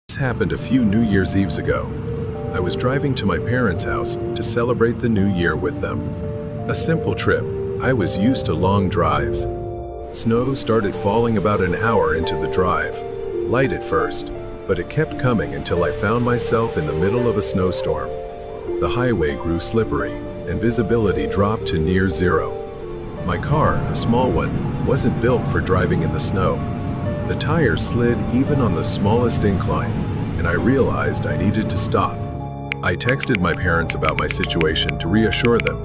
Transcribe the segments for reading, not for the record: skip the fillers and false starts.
This happened a few New Year's Eves ago. I was driving to my parents' house to celebrate the new year with them. A simple trip. I was used to long drives. Snow started falling about an hour into the drive. Light at first, but it kept coming until I found myself in the middle of a snowstorm. The highway grew slippery, and visibility dropped to near zero. My car, a small one, wasn't built for driving in the snow. The tires slid even on the smallest incline, and I realized I needed to stop. I texted my parents about my situation to reassure them,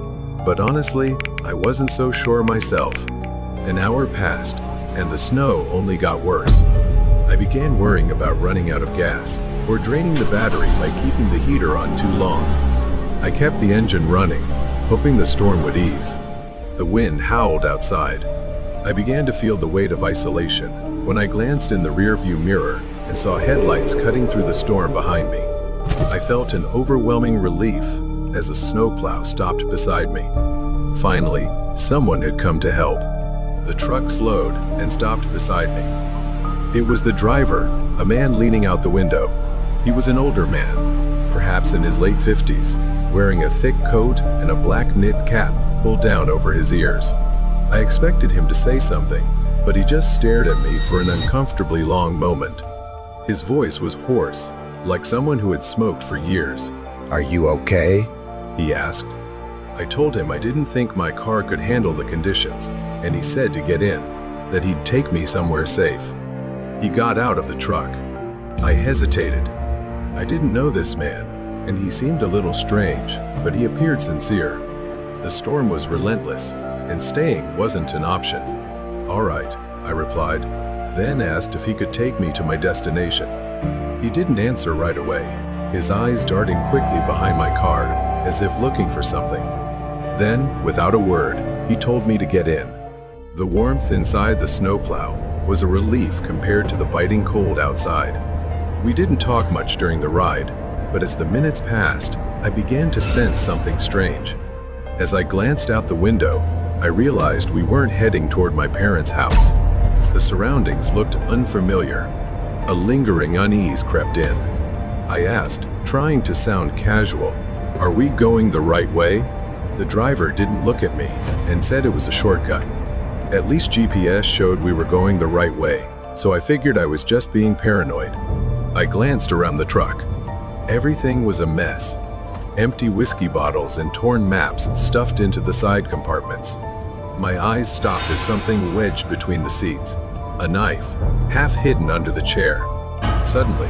but honestly, I wasn't so sure myself. An hour passed, and the snow only got worse. I began worrying about running out of gas or draining the battery by keeping the heater on too long. I kept the engine running, hoping the storm would ease. The wind howled outside. I began to feel the weight of isolation when I glanced in the rearview mirror and saw headlights cutting through the storm behind me. I felt an overwhelming relief as a snowplow stopped beside me. Finally, someone had come to help. The truck slowed and stopped beside me. It was the driver, a man leaning out the window. He was an older man, perhaps in his late 50s, wearing a thick coat and a black knit cap pulled down over his ears. I expected him to say something, but he just stared at me for an uncomfortably long moment. His voice was hoarse, like someone who had smoked for years. "Are you okay?" he asked. I told him I didn't think my car could handle the conditions, and he said to get in, that he'd take me somewhere safe. He got out of the truck. I hesitated. I didn't know this man, and he seemed a little strange, but he appeared sincere. The storm was relentless, and staying wasn't an option. "All right," I replied, then asked if he could take me to my destination. He didn't answer right away, his eyes darting quickly behind my car, as if looking for something. Then, without a word, he told me to get in. The warmth inside the snowplow was a relief compared to the biting cold outside. We didn't talk much during the ride, but as the minutes passed, I began to sense something strange. As I glanced out the window, I realized we weren't heading toward my parents' house. The surroundings looked unfamiliar. A lingering unease crept in. I asked, trying to sound casual, "Are we going the right way?" The driver didn't look at me and said it was a shortcut. At least GPS showed we were going the right way, so I figured I was just being paranoid. I glanced around the truck. Everything was a mess. Empty whiskey bottles and torn maps stuffed into the side compartments. My eyes stopped at something wedged between the seats. A knife, half hidden under the chair. Suddenly,